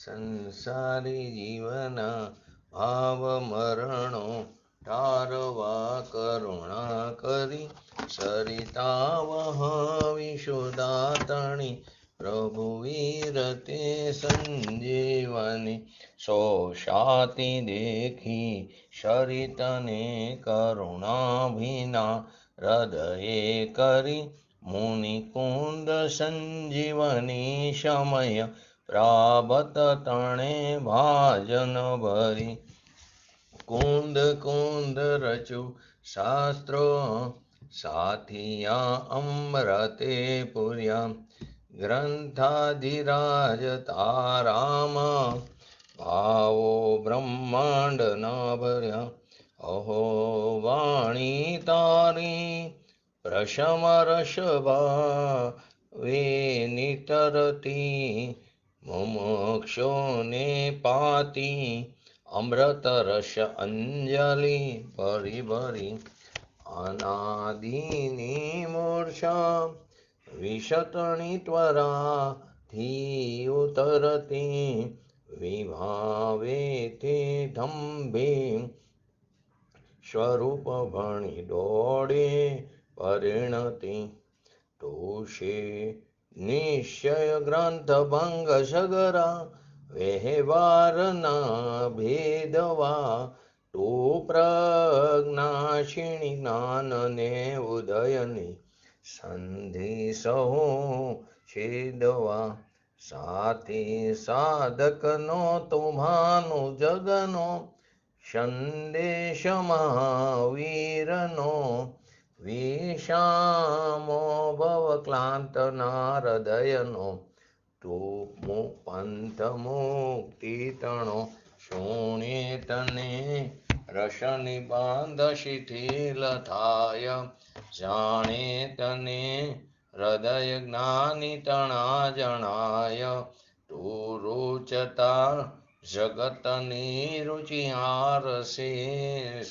સંસારી જીવના ભાવ મરણો ટારવા કરુણા કરી સરિતા વહાવિશુદાતણી પ્રભુવીર તે સંજીવની સોષાતી દેખી સરિતને કરુણાભિના હૃદયે કરી મુનિકુંદ સંજીવની સમય પ્રાબત તણે ભાજન ભરી કુંદ કુંદ રચુ શાસ્ત્રો સાથિયા અમૃતે પુર્યા ગ્રંથાધિરાજ તારામ ભાવો બ્રહ્માંડ ના ભર્યા અહો વાણી તારી પ્રશમ રસભા વે નિતરતી મુમુક્ષોને પાતી અમૃત રસ અંજલિ ભરી ભરી અનાદિની મૂર્છા વિશતણી ત્વરાથી ઉતરતી વિભાવે તે ધંભે સ્વરૂપ ભણી દોડે પરિણતિ ટોષે નિશ્ચય ગ્રંથ ભંગ સગરા વ્યવહારના ભેદવા તો પ્રજ્ઞાશીણી જ્ઞાનને ઉદયની સંધિ સહો છેદવા સાથી સાધકનો તુમ્હાનો જગનો સંદેશ મહાવીરનો વિષામો ભવ ક્લાંતના હૃદયનો તું પંથ મુક્તિ તણો શુણે તને રસ નિબાંધ શિથિલ થાય જાણે તને હૃદય જ્ઞાની તણા જણાય તું રૂચતા જગતની રુચિ હારસે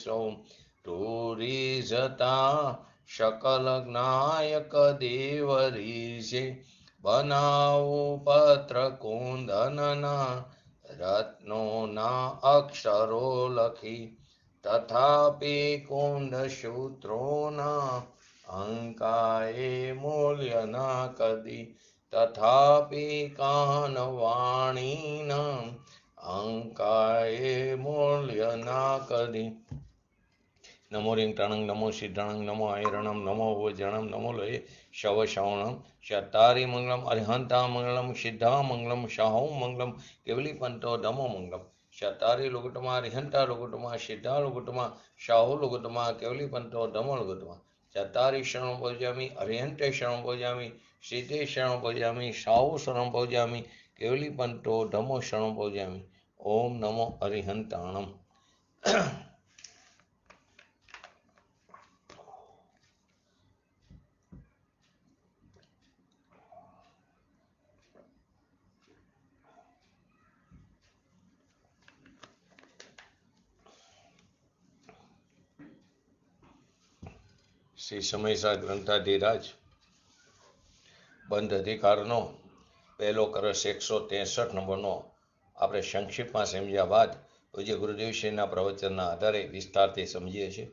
સૌ તુરી જતા શકલ જ્ઞાયક દેવરીશે બનાવું પત્ર કુંદનના રત્નોના અક્ષરો લખી તથાપી કુંદ સૂત્રોના અંકાએ મૂલ્ય ના કદી તથાપી કાન વાણીના અંકાએ મૂલ્ય ના કદી નમો રિંગ ટાણંગ નમો સિદ્ધાણંગ નમો આયરણમ નમો વજણમ નમો લય શવ શ્રવણમ શતારી મંગલમ અરિહંતા મંગલમ સિદ્ધા મંગલમ શાહો મંગલમ કેવલી પંતો ધમો મંગલમ શતારી લુગુટમાં અરિહંતા લુગુટમાં સિદ્ધા લુગુટમાં શાહો લુગુટમાં કેવલી પંતો ધમો લુગુટમાં ચતારી શરણ ભોજામી અરિહંતે શરણ ભોજામી સિદ્ધે શરણ ભોજામી શાહુ શરણ ભોજામી કેવલી પંતો ધમો શરણ ભોજામી ઓમ નમો અરિહંતાણમ શ્રી સમયસા ગ્રંથાધિરાજ બંધ અધિકારનો પહેલો કરસ 163 નંબરનો આપણે સંક્ષિપ્તમાં સમજ્યા બાદ પૂજ્ય ગુરુદેવશ્રીના પ્રવચનના આધારે વિસ્તારથી સમજીએ છીએ.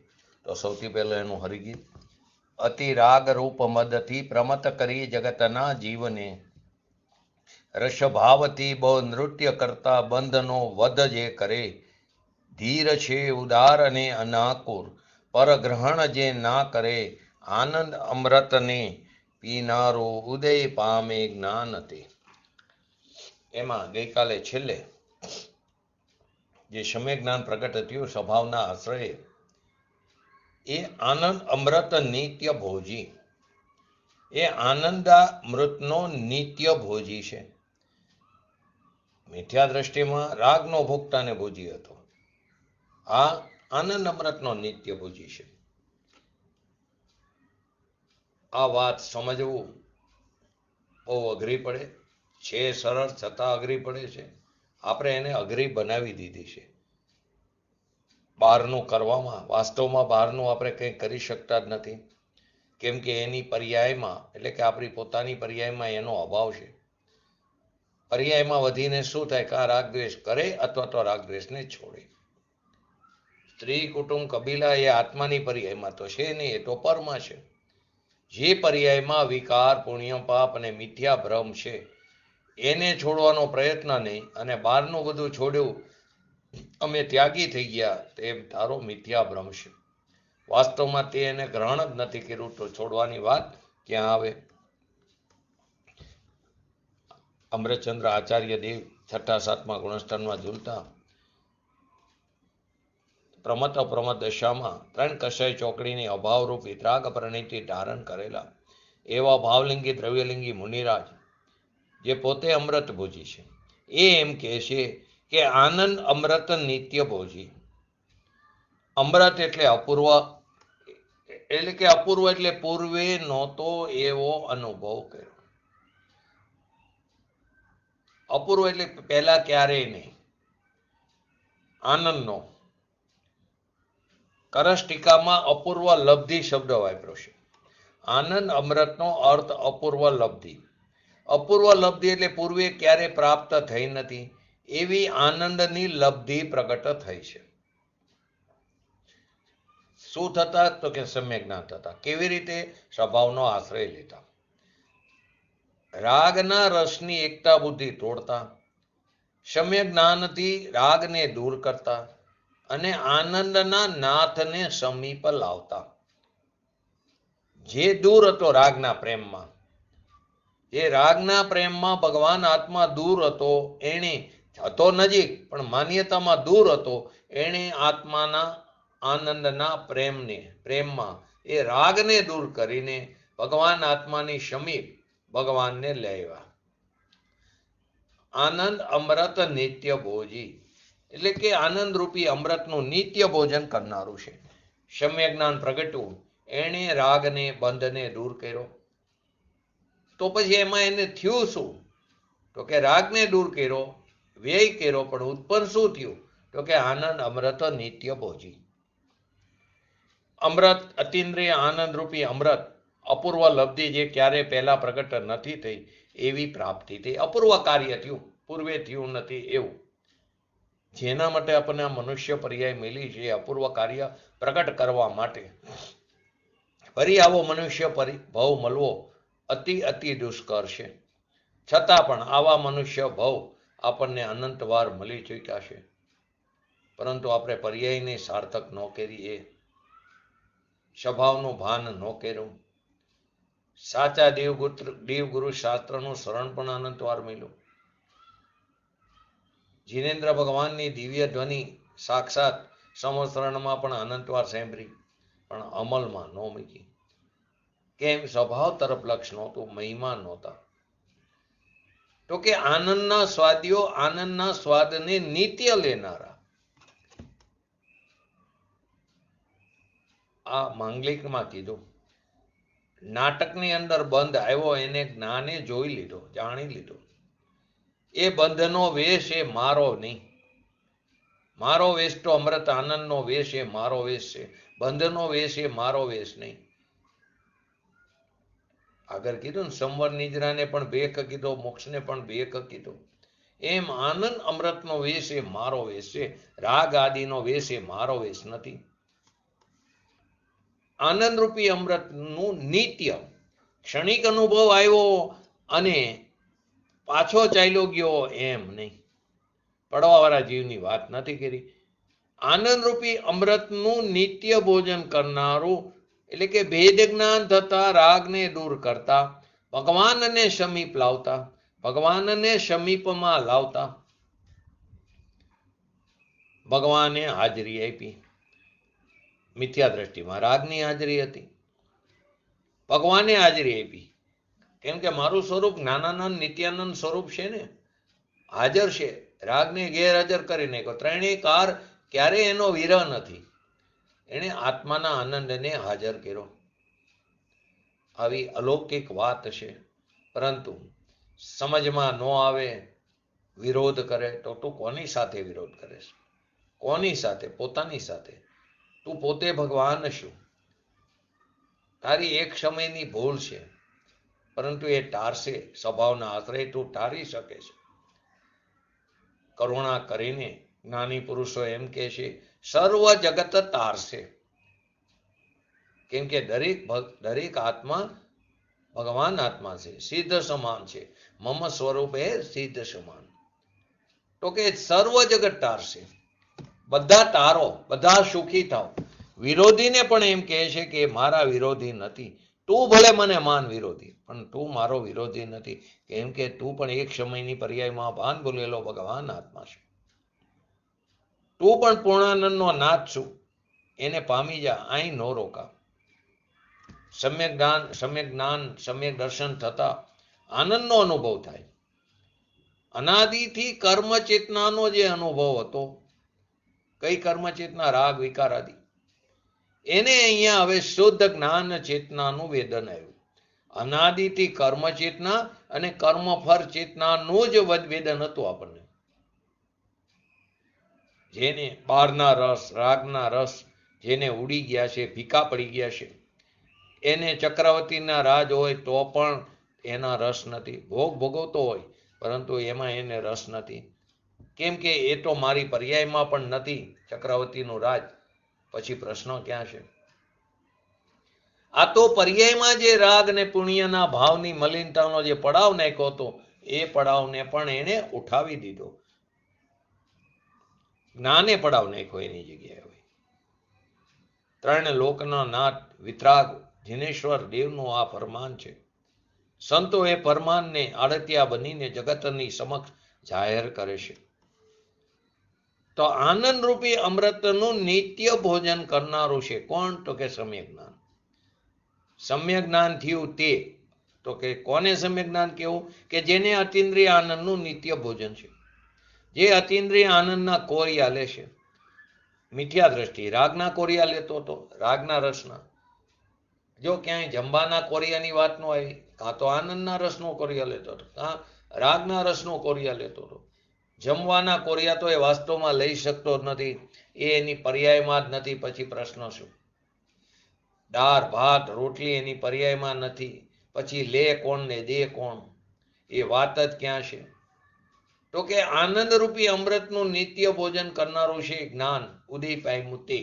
તો સૌથી પહેલાં એનું હરિગીત. અતિ રાગ રૂપ મદથી પ્રમત કરી જગતના જીવને રસભાવથી બહુ નૃત્ય કરતા બંધનો વધ જે કરે ધીર છે ઉદાર અને અનાકુર પરગ્રહણ જે ના કરે આનંદ અમૃતને પીનારો ઉદય પામે જ્ઞાનથી. એમાં ગઈકાલે છેલ્લે જે સમ્ય જ્ઞાન પ્રગટ થયું સ્વભાવના આશ્રયે એ આનંદ અમૃત નિત્ય ભોજી, એ આનંદામૃતનો નિત્ય ભોજી છે. મિથ્યા દ્રષ્ટિમાં રાગનો ભોગતા ને ભોજી હતો, આ આનંદ અમૃતનો નિત્ય ભોજી છે. આ વાત સમજવું બહુ અઘરી પડે છે, સરળ છતાં અઘરી પડે છે. આપણે એને અઘરી બનાવી દીધી છે બહારનું કરવામાં. વાસ્તવમાં બહારનું આપણે કંઈ કરી શકતા જ નથી, કેમ કે એની પર્યાયમાં એટલે કે આપણી પોતાની પર્યાયમાં એનો અભાવ છે. પર્યાયમાં વધીને શું થાય કે આ રાગદ્વેષ કરે અથવા તો રાગદ્વેષને છોડે. સ્ત્રી કુટુંબ કબીલા એ આત્માની પર્યાયમાં તો છે નહીં, એ તો પરમાં છે. જે પર્યાયમાં વિકાર પુણ્ય પાપ અને મિથ્યા ભ્રમ છે એને છોડવાનો પ્રયત્ન નહીં, અને બહારનું બધું છોડ્યું, અમે ત્યાગી થઈ ગયા, તેમ તારો મિથ્યા ભ્રમ છે. વાસ્તવમાં તે એને ગ્રહણ જ નથી કર્યું, તો છોડવાની વાત ક્યાં આવે? અમૃતચંદ્ર આચાર્ય દેવ 6-7મા ગુણસ્થાનમાં ઝૂલતા પ્રમત અપ્રમત દશામાં 3 કષાય ચોકડીની અભાવરૂપ વિતરાગ પ્રણિતિ ધારણ કરેલા એવા ભાવલિંગી દ્રવ્યલિંગી મુનિરાજ, જે પોતે અમૃત ભોજી છે, એ એમ કહે છે કે આનંદ અમૃત નિત્ય ભોજી. અમૃત એટલે અપૂર્વ, એટલે પૂર્વે નહોતો એવો અનુભવ કર્યો. અપૂર્વ એટલે પહેલા ક્યારેય નહીં. આનંદનો કરસ ટીકામાં અપૂર્વ લબ્ધિ શબ્દ વાપર્યો છે. આનંદ અમૃતનો અર્થ અપૂર્વ લબ્ધિ. અપૂર્વ લબ્ધિ એટલે પૂર્વે ક્યારે પ્રાપ્ત થઈ નથી એવી આનંદની લબ્ધિ પ્રગટ થઈ છે. શું થતા? તો કે સમ્યક જ્ઞાન થતા. કેવી રીતે? સ્વભાવનો આશ્રય લેતા, રાગના રસની એકતા બુદ્ધિ તોડતા, સમ્યક જ્ઞાનથી રાગને દૂર કરતા અને આનંદના નાથને સમીપ લાવતા. જે દૂર હતો રાગના પ્રેમમાં, જે રાગના પ્રેમમાં ભગવાન આત્મા દૂર હતો, એણે હતો નજીક પણ માન્યતામાં દૂર હતો, એણે આત્માના આનંદના પ્રેમમાં એ રાગને દૂર કરીને ભગવાન આત્માની સમીપ ભગવાનને લેવા. આનંદ અમૃત નિત્ય ભોજી એટલે કે આનંદ રૂપી અમૃતનું નિત્ય ભોજન કરનારું છે. સમ્યક જ્ઞાન પ્રગટ્યું, એણે રાગને બંધને દૂર કર્યો. તો પછી એમાં એને થયું શું? તો કે રાગને દૂર કર્યો, વ્યય કર્યો, પણ ઉત્પન્ન શું થયું? તો કે આનંદ અમૃત નિત્ય ભોજી. અમૃત અતિન્દ્રિય આનંદ રૂપી અમૃત, અપૂર્વ લબ્ધિ જે ક્યારે પહેલા પ્રગટ નથી થઈ એવી પ્રાપ્તિ થઈ. અપૂર્વ કાર્ય થયું, પૂર્વે થયું નથી એવું. જેના માટે આપણને આ મનુષ્ય પર્યાય મળી છે, અપૂર્વ કાર્ય પ્રગટ કરવા માટે. ફરી આવો મનુષ્ય ભવ મળવો અતિ દુષ્કર છે. છતાં પણ આવા મનુષ્ય ભવ આપણને અનંતવાર મળી ચૂક્યા છે, પરંતુ આપણે પર્યાયને સાર્થક ન કરીએ, સ્વભાવનું ભાન ન કર્યું. સાચા દેવગુરુ શાસ્ત્રનું શરણ પણ અનંતવાર મળ્યું. જીનેન્દ્ર ભગવાનની દિવ્ય ધ્વનિ સાક્ષાત સંવત્સરણમાં પણ અનંતવાર સાંભળી, પણ અમલમાં ન મૂકી. કેમ? સ્વભાવ તરફ લક્ષ નહોતું, મહિમા નહોતા. તો કે આનંદના સ્વાદીઓ આનંદના સ્વાદને નિત્ય લેનારા. આ માંગલિકમાં કીધું. નાટકની અંદર બંધ આવ્યો, એને જ્ઞાને જોઈ લીધો, જાણી લીધો. એ બંધનો વેશ એ મારો નહીં. મારો વેશ તો અમૃત આનંદનો વેશ એ મારો વેશ છે. બંધનો વેશ એ મારો વેશ નહીં. આગળ કીધું ને, સંવર નિજરાને પણ ભેખ કીધો, મોક્ષને પણ ભેખ કીધો. એમ આનંદ અમૃતનો વેશ એ મારો વેશ છે. રાગ આદિનો વેશ એ મારો વેશ નથી. આનંદ રૂપી અમૃતનું નિત્ય ક્ષણિક અનુભવ આવ્યો અને પાછો ચાલ્યો ગયો એમ નહીં. પડવાવાળા જીવની વાત નથી કરી. આનંદ રૂપી અમૃતનું નિત્ય ભોજન કરનારું એટલે કે ભેદ જ્ઞાન થતા રાગને દૂર કરતા, ભગવાનને સમીપ લાવતા, ભગવાનને સમીપમાં લાવતા. ભગવાને હાજરી આપી. મિથ્યા દ્રષ્ટિમાં રાગની હાજરી હતી, ભગવાને હાજરી આપી. કેમ કે મારું સ્વરૂપ જ્ઞાનાનંદ નિત્યાનંદ સ્વરૂપ છે ને, હાજર છે. રાગને ગેરહાજર કરી નાખ્યો. ત્રણેય કાર ક્યારે એનો વિરહ નથી. એણે આત્માના આનંદને હાજર કર્યો. આવી અલૌકિક વાત છે, પરંતુ સમજમાં ન આવે, વિરોધ કરે. તો તું કોની સાથે વિરોધ કરે છે? કોની સાથે? પોતાની સાથે. તું પોતે ભગવાન છું. તારી એક સમયની ભૂલ છે, પરંતુ એ ટારશે. સ્વભાવના આશ્રય તું ટારી શકે છે. કરુણા કરીને જ્ઞાની પુરુષો એમ કહે છે સર્વ જગત તારશે, કેમ કે દરેક આત્મા ભગવાન આત્મા છે, સિદ્ધ સમાન છે. મમ સ્વરૂપે સિદ્ધ સમાન. તો કે સર્વ જગત તારશે, બધા તારો, બધા સુખી થાવ. વિરોધીને પણ એમ કહે છે કે મારા વિરોધી નથી, તું ભલે મને માન વિરોધી, પણ તું મારો વિરોધી નથી, કેમ કે તું પણ એક સમયની પર્યાયમાં ભાન ભૂલેલો ભગવાન આત્મા છે. તું પણ પૂર્ણાનંદનો નાથ છું, એને પામી જા, અહીં નો રોકા. સમ્યક જ્ઞાન સમ્યક દર્શન થતા આનંદનો અનુભવ થાય. અનાદિથી કર્મ ચેતનાનો જે અનુભવ હતો, કઈ કર્મ ચેતના? રાગ વિકાર આદિ. એને અહીંયા હવે શુદ્ધ જ્ઞાન ચેતનાનું વેદન આવ્યું. અનાદિથી કર્મ ચેતના અને કર્મફળ ચેતનાનું જ વેદન હતું આપણને. જેને બહારના રસ, રાગના રસ જેને ઉડી ગયા છે, ફીકા પડી ગયા છે, એને ચક્રવર્તીના રાજ હોય તો પણ એના રસ નથી. ભોગ ભોગવતો હોય પરંતુ એમાં એને રસ નથી, કેમ કે એ તો મારી પર્યાયમાં પણ નથી ચક્રવર્તીનું રાજ. પછી પ્રશ્ન ક્યાં છે? આ તો પર્યાયમાં જે રાગ ને પુણ્યના ભાવની મલિનતાનો જે પડાવ નાખ્યો હતો, એ પડાવને પણ એને ઉઠાવી દીધો. જ્ઞાને પડાવ નાખ્યો એની જગ્યાએ. હોય ત્રણ લોકના નાથ વિતરાગ જીનેશ્વર દેવનું આ ફરમાન છે. સંતો એ ફરમાનને આડતિયા બનીને જગતની સમક્ષ જાહેર કરે છે. તો આનંદ રૂપી અમૃતનું નિત્ય ભોજન કરનારું છે કોણ? તો કે સમ્યક જ્ઞાન. સમ્યક જ્ઞાન થયું તે, તો કે કોને સમ્યક જ્ઞાન કેવું? કે જેને અતિન્દ્રિય આનંદનું નિત્ય ભોજન છે, જે અતિન્દ્રિય આનંદના કોરિયા લે છે. મિથ્યા દ્રષ્ટિ રાગના કોરિયા લેતો હતો, રાગના રસના. જો ક્યાંય જમવાના કોરિયાની વાત ન આવી, કાં તો આનંદના રસનો કોરિયા લેતો હતો, કાં રાગના રસનો કોરિયા લેતો હતો. જમવાના કોરિયા તો એ વાસ્તવમાં લઈ શકતો જ નથી, એ એની પર્યાયમાં જ નથી. પછી પ્રશ્ન શું? દાળ ભાત રોટલી એની પર્યાયમાં નથી, પછી લે કોણ ને દે કોણ? એ વાત જ ક્યાં છે? તો કે આનંદ રૂપી અમૃતનું નિત્ય ભોજન કરનારું છે જ્ઞાન. ઉદય પામ્યું તે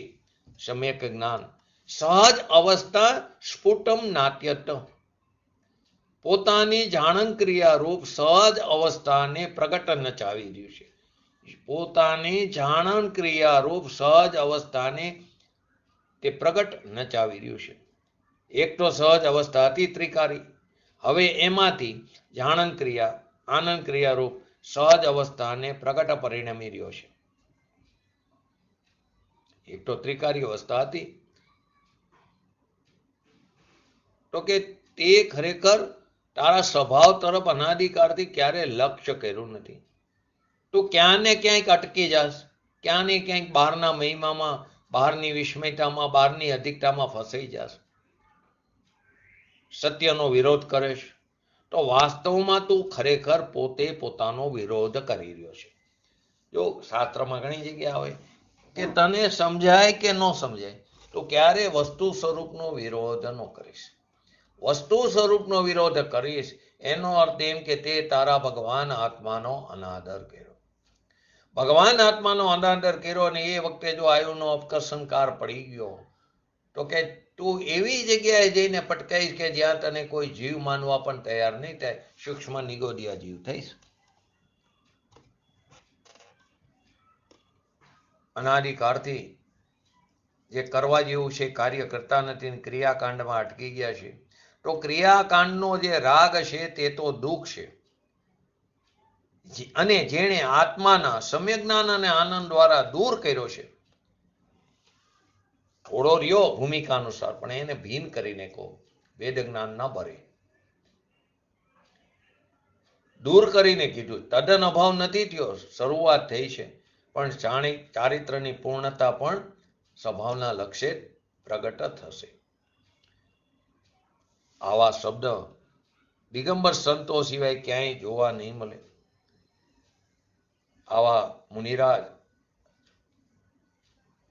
સમ્યક જ્ઞાન. સહજ અવસ્થા સ્ફુટમ નાટ્યત. પોતાની જાણન ક્રિયા રૂપ સહજ અવસ્થાને પ્રગટ નચાવી રહ્યું છે. પોતાની જાણન ક્રિયા રૂપ સહજ અવસ્થાને તે પ્રગટ નચાવી રહ્યું છે. એક તો સહજ અવસ્થા હતી ત્રિકારી, હવે એમાંથી જાણન ક્રિયા, આનંદ ક્રિયા રૂપ સહજ અવસ્થાને પ્રગટ પરિણમી રહ્યો છે. એક તો ત્રિકારી અવસ્થા હતી, તો કે તે ખરેખર તારા સ્વભાવ તરફ અનાદિકાળથી ક્યારે લક્ષ્ય કર્યું નથી. તું ક્યાં ને ક્યાંક અટકી જાસ, ક્યાં ને ક્યાંક બહારના મહિમામાં, બહારની વિસ્મયતામાં, બહારની અધિકતામાં ફસાઈ જાસ. સત્યનો વિરોધ કરેશ તો વાસ્તવમાં તું ખરેખર પોતે પોતાનો વિરોધ કરી રહ્યો છે. જો શાસ્ત્રમાં ઘણી જગ્યા હોય કે તને સમજાય કે ન સમજાય તો ક્યારે વસ્તુ સ્વરૂપનો વિરોધ ન કરીશ. વસ્તુ સ્વરૂપનો વિરોધ કરીશ એનો અર્થ એમ કે તે તારા ભગવાન આત્માનો અનાદર કર્યો. ભગવાન આત્માનો અનાદર કર્યો અને એ વખતે જો આયુનો અપકર્ષણકાર પડી ગયો તો કે તું એવી જગ્યાએ જઈને પટકાઈશ કે જ્યાં તને કોઈ જીવ માનવા પણ તૈયાર નહીં થાય. સૂક્ષ્મ નિગોદિયા જીવ થઈશ. અનાદિકાળથી જે કરવા જેવું છે કાર્ય કરતા નથી, ક્રિયાકાંડમાં અટકી ગયા છે. તો ક્રિયાકાંડનો જે રાગ છે તે તો દુઃખ છે, અને જેણે આત્માના સમ્યક જ્ઞાન અને આનંદ દ્વારા દૂર કર્યો છે. થોડો રહ્યો ભૂમિકા અનુસાર, પણ એને ભીન કરીને કહો, વેદ જ્ઞાન ન ભરે. દૂર કરીને કીધું. તદ્દન અભાવ નથી થયો, શરૂઆત થઈ છે, પણ ચારિત્રની પૂર્ણતા પણ સ્વભાવના લક્ષ્ય પ્રગટ થશે. આવા શબ્દ દિગંબર સંતો સિવાય ક્યાંય જોવા નહીં મળે. આવા મુનિરાજ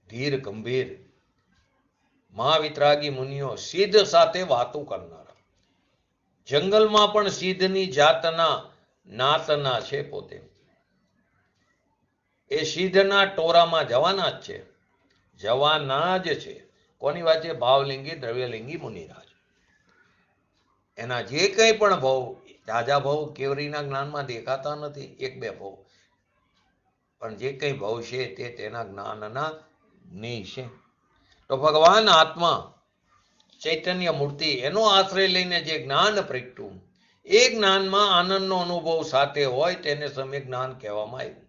ધીર ગંભીર મહાવિતરાગી મુનિઓ સિદ્ધ સાથે વાતો કરનારા, જંગલમાં પણ સિદ્ધની જાતના નાતના છે પોતે. એ સિદ્ધના ટોરામાં જવાના જ છે, જવાના જ છે. કોની વાત છે? ભાવલિંગી દ્રવ્યલિંગી મુનિરાજ. એના જે કંઈ પણ ભાવ, રાજા ભાવ કેવરીના જ્ઞાનમાં દેખાતા નથી, એક બે ભાવ, પણ જે કંઈ ભાવ છે તે તેના જ્ઞાનના ની છે. તો ભગવાન આત્મા ચૈતન્ય મૂર્તિ એનો આશ્રય લઈને જે જ્ઞાન પ્રગટ્યું, એ જ્ઞાનમાં આનંદનો અનુભવ સાથે હોય તેને સમ્યક જ્ઞાન કહેવામાં આવ્યું.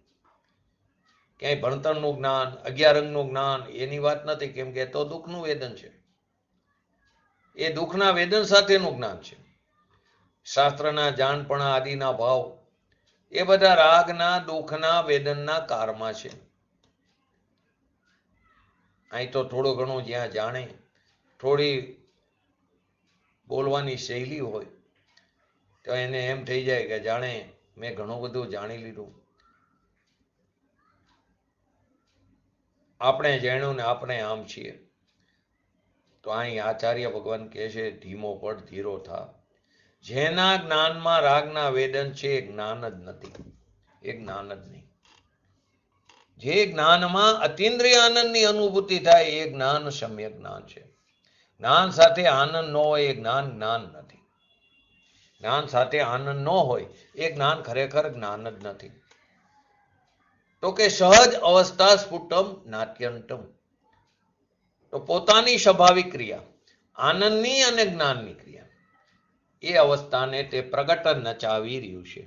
ક્યાંય ભણતરનું જ્ઞાન, 11 અંગનું જ્ઞાન એની વાત નથી, કેમ કે તો દુઃખનું વેદન છે. એ દુઃખના વેદન સાથેનું જ્ઞાન છે. શાસ્ત્રના જાણપણા આદિના ભાવ એ બધા રાગના, દુઃખના, વેદનના કારમાં છે. અહીં તો થોડું ઘણું જ્યાં જાણે, થોડી બોલવાની શૈલી હોય તો એને એમ થઈ જાય કે જાણે મેં ઘણું બધું જાણી લીધું, આપણે જાણ્યું ને આપણે આમ છીએ. તો અહીં આચાર્ય ભગવાન કહે છે, ધીમો પડ ધીરો થા. જેના જ્ઞાનમાં રાગના વેદન છે એ જ્ઞાન જ નથી, એ જ્ઞાન જ નહીં. જે જ્ઞાનમાં અતિન્દ્રિય આનંદની અનુભૂતિ થાય એ જ્ઞાન સમ્યક જ્ઞાન છે. જ્ઞાન સાથે આનંદ ન હોય એ જ્ઞાન જ્ઞાન નથી. જ્ઞાન સાથે આનંદ ન હોય એ જ્ઞાન ખરેખર જ્ઞાન જ નથી. તો કે સહજ અવસ્થા સ્ફુટમ નાત્યંતમ. તો પોતાની સ્વાભાવિક ક્રિયા, આનંદની અને જ્ઞાનની ક્રિયા, એ અવસ્થાને તે પ્રગટ નચાવી રહ્યું છે.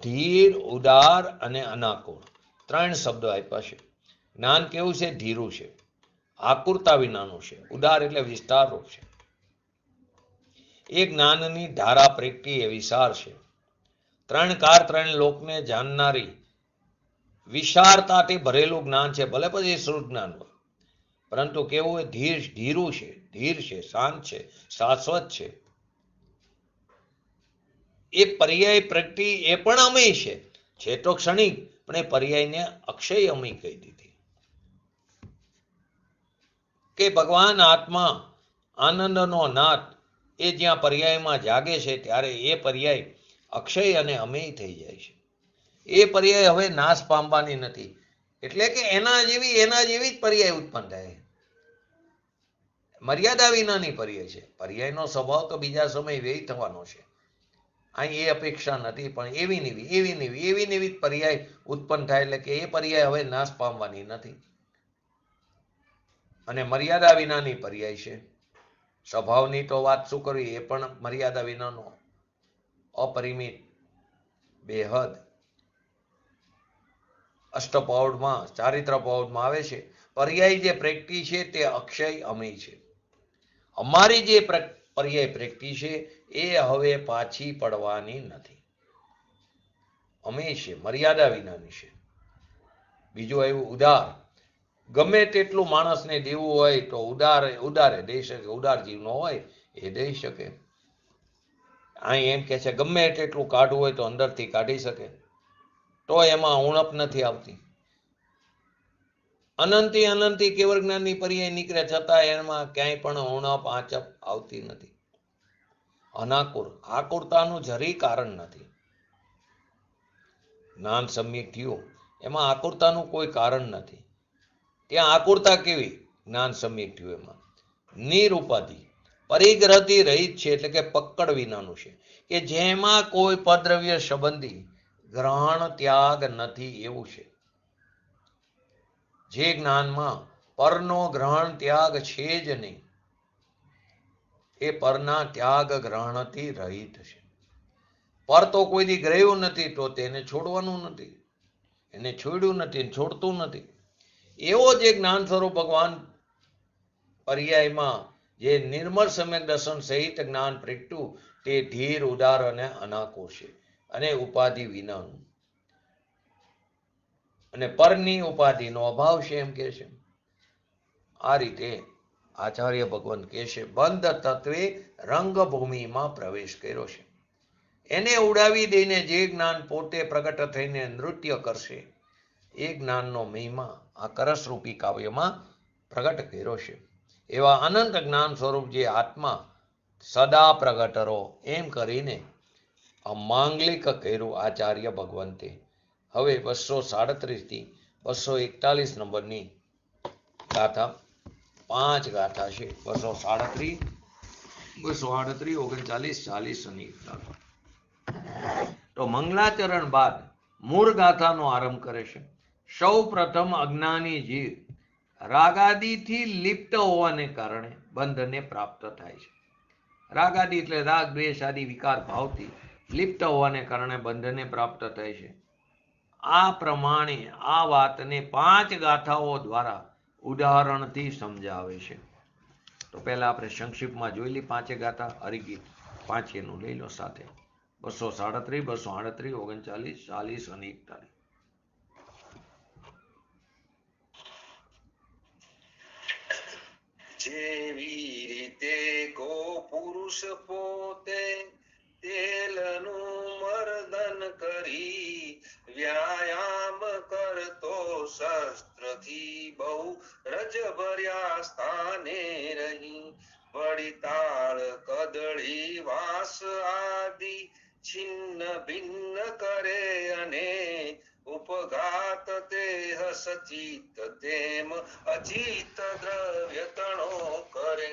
ધીર, ઉદાર અને અનાકુળ 3 શબ્દો આપ્યા છે. જ્ઞાન કેવું છે? ધીરું છે, આકુરતા વિનાનું છે, ઉદાર એટલે વિસ્તારરૂપ છે. એ જ્ઞાનની ધારા પ્રગટી એ વિશાળ છે. 3 કાર 3 લોકને જાણનારી વિશાળતાથી ભરેલું જ્ઞાન છે. ભલે પછી શ્રુત જ્ઞાન હોય, પરંતુ કેવું એ ધીરું છે, ધીર છે, શાંત છે, શાશ્વત છે. એ પર્યાય પ્રગટી એ પણ અમય છે તો ક્ષણિક, પણ એ પર્યાયને અક્ષય અમય કહી દીધી. કે ભગવાન આત્મા આનંદનો નાથ એ જ્યાં પર્યાયમાં જાગે છે ત્યારે એ પર્યાય અક્ષય અને અમય થઈ જાય છે. એ પર્યાય હવે નાશ પામવાની નથી. એટલે કે એના જેવી જ પર્યાય ઉત્પન્ન થાય. મર્યાદા વિનાની પર્યાય છે. પર્યાયનો સ્વભાવ તો બીજા સમય વ્યય થવાનો છે. અહીં એ અપેક્ષા નથી, પણ એવી જ પર્યાય ઉત્પન્ન થાય. એટલે કે એ પર્યાય હવે નાશ પામવાની નથી અને મર્યાદા વિનાની પર્યાય છે. સ્વભાવની તો વાત શું કરવી, એ પણ મર્યાદા વિનાનો, અપરિમિત, બેહદ. અષ્ટપૌઢમાં, ચારિત્ર પૌઢમાં આવે છે, પર્યાય જે પ્રગટી છે તે અક્ષય અમય છે. અમારી જે પર્યાય પ્રગટી છે એ હવે પાછી પડવાની નથી, અમય છે, મર્યાદા વિનાની છે. બીજું આવ્યું ઉદાર. ગમે તેટલું માણસને દેવું હોય તો ઉદારે દઈ શકે. ઉદાર જીવનો હોય એ દઈ શકે. અહીં એમ કે છે ગમે તેટલું કાઢવું હોય તો અંદરથી કાઢી શકે, તો એમાં ઉણપ નથી આવતી. અનંતી કેવળ જ્ઞાનની પર્યાય નીકળે છતાં એમાં ક્યાંય પણ ઉણપ આંચપ આવતી નથી. અનાકુર, આકુરતાનું જરી કારણ નથી. જ્ઞાન સમ્યક થયું એમાં આકુરતાનું કોઈ કારણ નથી. ત્યાં આકુરતા કેવી? જ્ઞાન સમ્યક થયું એમાં નિરુપાધિ, પરિગ્રહથી રહિત છે, એટલે કે પકડ વિનાનું છે, કે જેમાં કોઈ પદ્રવ્ય સંબંધી ગ્રહણ ત્યાગ નથી, એવું છે. જે જ્ઞાનમાં પરનો ગ્રહણ ત્યાગ છે જ નહીં, એ પરના ત્યાગ ગ્રહણથી રહિત છે. પર તો કોઈ દી ગ્રહ્યું નથી તો તેને છોડવાનું નથી, એને છોડ્યું નથી, છોડતું નથી. એવો જે જ્ઞાન સ્વરૂપ ભગવાન પર્યાયમાં જે નિર્મળ સમ્યક દર્શન સહિત જ્ઞાન પ્રગટ્યું તે ધીર, ઉદાર અને અનાકુર છે, અને ઉપાધિ વિનાનું, અને પરની ઉપાધિનો અભાવ છે, એમ કે છે. આ રીતે આચાર્ય ભગવાન કહે છે, બંધ તત્વે રંગભૂમિમાં પ્રવેશ કર્યો છે. એને ઉડાવી દઈને જે જ્ઞાન પોતે પ્રગટ થઈને નૃત્ય કરશે, એ જ્ઞાનનો મહિમા આ કરસરૂપી કાવ્યમાં પ્રગટ કર્યો છે. એવા અનંત જ્ઞાન સ્વરૂપ જે આત્મા સદા પ્રગટ રહો, એમ કરીને આ માંગલિક કર્યું આચાર્ય ભગવંતે. હવે 237 થી 241 નંબરની ગાથા 5 ગાથા છે. 237, 238, 39, 40 અને 41. તો મંગલાચરણ બાદ મૂળ ગાથાનો આરંભ કરે છે. સૌ પ્રથમ અજ્ઞાની જીવ રાગાદિથી લિપ્ત હોવાને કારણે બંધને પ્રાપ્ત થાય છે. રાગાદિ એટલે રાગ, દ્વેષ આદિ વિકાર ભાવથી લિપ્ત હોવાને કારણે બંધને પ્રાપ્ત થાય છે. આ પ્રમાણે આ વાતને 5 ગાથાઓ દ્વારા ઉદાહરણથી સમજાવે છે. તો પહેલા આપણે સંક્ષિપ્તમાં જોઈ લી 5 ગાથા હરિગીત 5 નું લઈ લો સાથે. 237, 238, 39, 40 અને 41. જેવી રીતે કો પુરુષ પોતે તેલનું મર્દન કરી વ્યાયામ કરતો શસ્ત્રથી બહુ રજ ભર્યા સ્થાને રહી વળિતાળ કદળી વાસ આદિ છિન્ન ભિન્ન કરે અને ઉપઘાત દેહ સચિત તેમ અચિત દ્રવ્ય તણો કરે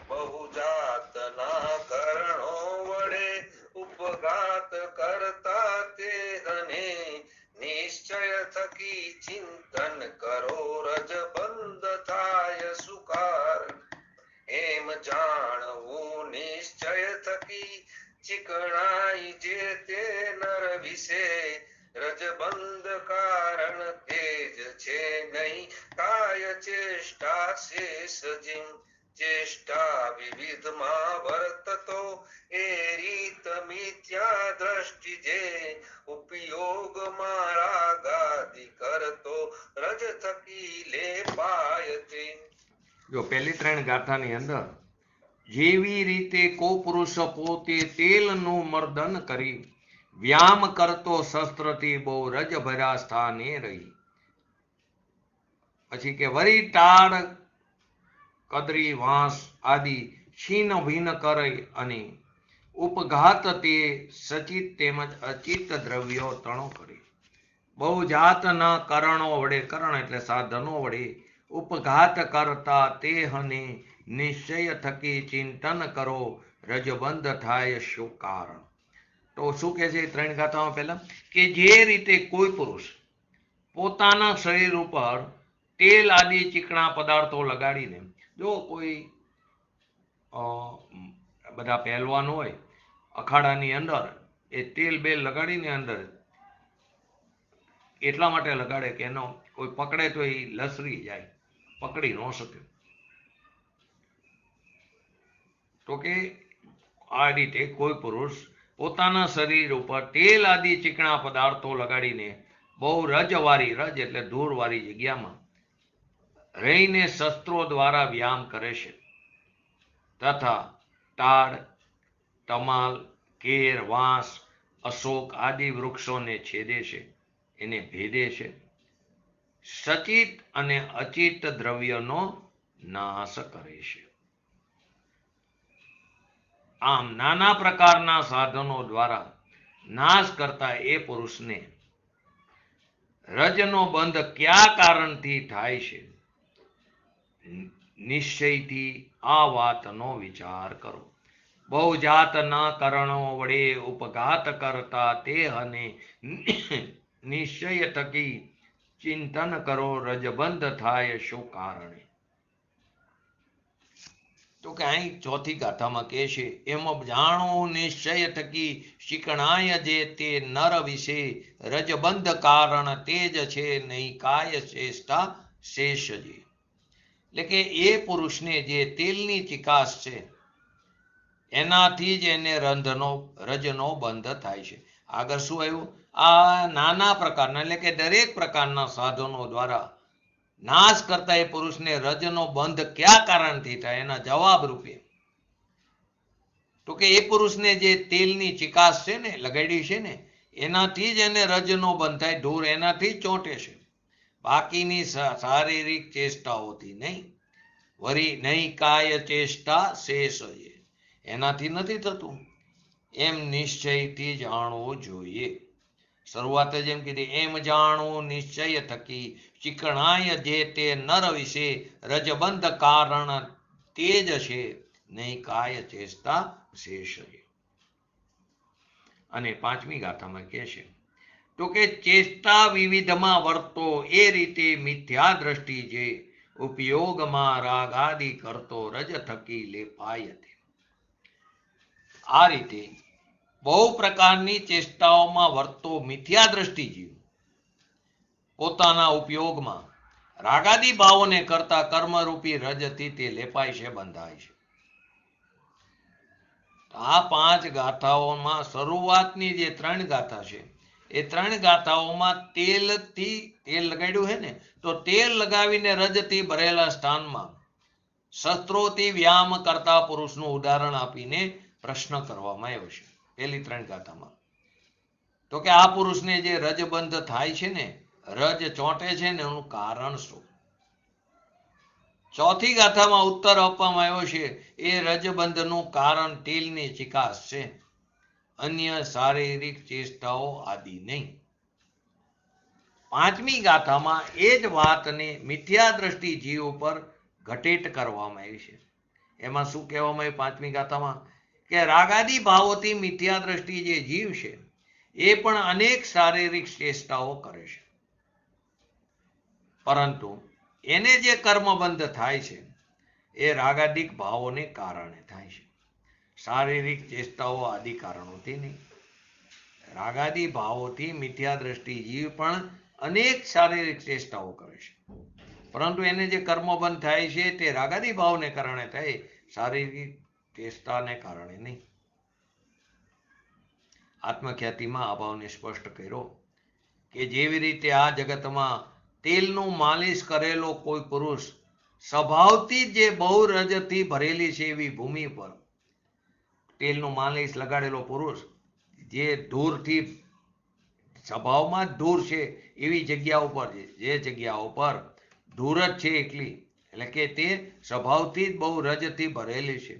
બહુ જાતના કરણો વડે ઉપઘાત કરતા દેહને નિશ્ચય થકી ચિંતન કરો રજ બંધ થાય સુકાર એમ જાણવું નિશ્ચય થકી ચિકણાઈ જે તે નર વિશે રજબંધ કારણ તેજ છે નહીં કાય ચેષ્ટા શેષ જીમ ચેષ્ટા વિવિધમાં વર્તતો એ રીત મિથ્યા દ્રષ્ટિ જે ઉપયોગમાં રાગાદિ કરતો રજ થકી લેપાય તે. જો પહેલી 3 ગાથાની અંદર જેવી રીતે કો પુરુષ પોતે તેલનું મર્દન કરી વ્યામ કરતો શસ્ત્રથી બહુ રજ ભર્યા સ્થાને રહી. પછી કે વરી ટાળ કદરી વાંસ આદિ છીન ભીન કરે અને ઉપઘાત તે સચિત તેમજ અચિત દ્રવ્યો તણો કરે બહુ જાતના કરણો વડે, કરણ એટલે સાધનો વડે ઉપઘાત કરતા તેહને નિશ્ચય થકી ચિંતન કરો રજબંધ થાય શું કારણ. તો શું કહે છે 3 ગાથામાં? પહેલા કે જે રીતે કોઈ પુરુષ પોતાના શરીર ઉપર તેલ આદિ ચીકણા પદાર્થો લગાડીને, જો કોઈ બધા પહેલવાન હોય અખાડાની અંદર એ તેલ બેલ લગાડીને અંદર એટલા માટે લગાડે કે એનો કોઈ પકડે તો એ લસરી જાય, પકડી ન શકે. તો કે આ રીતે કોઈ પુરુષ પોતાના શરીર ઉપર તેલ આદિ ચીકણા પદાર્થો લગાડીને બહુ રજવાળી, રજ એટલે ધૂળવાળી જગ્યામાં રહીને શસ્ત્રો દ્વારા વ્યાયામ કરે છે તથા તાડ, તમાલ, કેર, વાંસ, અશોક આદિ વૃક્ષોને છેદે છે, એને ભેદે છે, સચિત અને અચિત દ્રવ્યનો નાશ કરે છે. આમ નાના પ્રકારના સાધનો દ્વારા નાશ કરતા એ પુરુષને રજનો બંધ કયા કારણથી થાય છે? નિશ્ચયથી આ વાતનો વિચાર કરો. બહુ જાતના કરણો વડે ઉપઘાત કરતા દેહને નિશ્ચય થકી ચિંતન કરો રજબંધ થાય શું કારણે. તો કે અહીં 4થી ગાથામાં કહે છે એમ જાણો નિશ્ચય થકી શીકણાય જે તે નર વિશે રજબંધ કારણ તેજ છે નહીં કાય ચેષ્ટા શેષ જે. એટલે કે એ પુરુષને જે તેલની ચિકાસ છે એનાથી જ એને રજનો બંધ થાય છે. આગળ શું આવ્યું? આ નાના પ્રકારના એટલે કે દરેક પ્રકારના સાધનો દ્વારા નાશ કરતા એ પુરુષને રજનો બંધ કયા કારણથી થાય એના જવાબ રૂપે તો કે એ પુરુષને જે તેલની ચિકાસ છે ને લગાડી છે ને એનાથી જ એને રજનો બંધ થાય, ધૂળ એનાથી જ ચોંટે છે, બાકીની શારીરિક ચેષ્ટાઓથી નહીં. વરી નહીં કાય ચેષ્ટા શેષ એનાથી નથી થતું એમ નિશ્ચયથી જાણવું જોઈએ. શરૂઆત જ એમ કીધી, એમ જાણો નિશ્ચય થકી ચીકણાય જે તે નર વિશે રજબંધ કારણ તેજ છે નહીં કાય ચેષ્ટા શેષ છે. અને પાંચમી ગાથામાં કહે છે તો કે ચેષ્ટા વિવિધમાં વર્તો એ રીતે મિથ્યા દ્રષ્ટિ જે ઉપયોગમાં રાગાદિ કરતો રજ થકી લેપાય તે. આ રીતે બહુ પ્રકારની ચેષ્ટાઓમાં વર્તો મિથ્યા દ્રષ્ટિ જીવ પોતાના ઉપયોગમાં રાગાદી ભાવોને કરતા કર્મરૂપી રજથી તે લેપાય છે, બંધાય છે. આ પાંચ ગાથાઓમાં શરૂઆતની જે 3 ગાથા છે એ 3 ગાથાઓમાં તેલ લગાડ્યું છે ને, તો તેલ લગાવીને રજથી ભરેલા સ્થાનમાં શસ્ત્રોથી વ્યાયામ કરતા પુરુષનું ઉદાહરણ આપીને પ્રશ્ન કરવામાં આવ્યો છે પહેલી 3 ગાથામાં. તો કે આ પુરુષને જે રજબંધ થાય છે ને, રજ ચોંટે છે ને, એનું કારણ શું? ચોથી ગાથામાં ઉત્તર આપવામાં આવ્યો છે એ રજબંધનું કારણ તેલની ચિકાસ છે, અન્ય શારીરિક ચેષ્ટાઓ આદિ નહીં. પાંચમી ગાથામાં એ જ વાતને મિથ્યા દ્રષ્ટિ જીવ ઉપર ઘટિત કરવામાં આવી છે. એમાં શું કહેવામાં આવ્યું પાંચમી ગાથામાં? કે રાગાદી ભાવોથી મિથ્યા દ્રષ્ટિ જે જીવ છે એ પણ અનેક શારીરિક ચેષ્ટાઓ કરે છે, પરંતુ એને જે કર્મબંધ થાય છે એ રાગાદિક ભાવોને કારણે થાય છે, શારીરિક ચેષ્ટાઓ આદિ કારણોથી નહીં. રાગાદી ભાવોથી મિથ્યા દ્રષ્ટિ જીવ પણ અનેક શારીરિક ચેષ્ટાઓ કરે છે, પરંતુ એને જે કર્મબંધ થાય છે તે રાગાદી ભાવને કારણે થાય, શારીરિક ચેષ્ટાને કારણે નહીં. આત્મખ્યાતિમાં આ ભાવને સ્પષ્ટ કર્યો કે જેવી રીતે આ જગતમાં તેલનું માલિશ કરેલો કોઈ પુરુષ સ્વભાવથી જે બહુ રજથી ભરેલી છે એવી ભૂમિ પર તેલનું માલિશ લગાડેલો પુરુષ જે ધૂળથી સ્વભાવમાં જ ધૂળ છે એવી જગ્યા ઉપર છે, જે જગ્યા ઉપર ધૂળ જ છે એકલી, એટલે કે તે સ્વભાવથી જ બહુ રજથી ભરેલી છે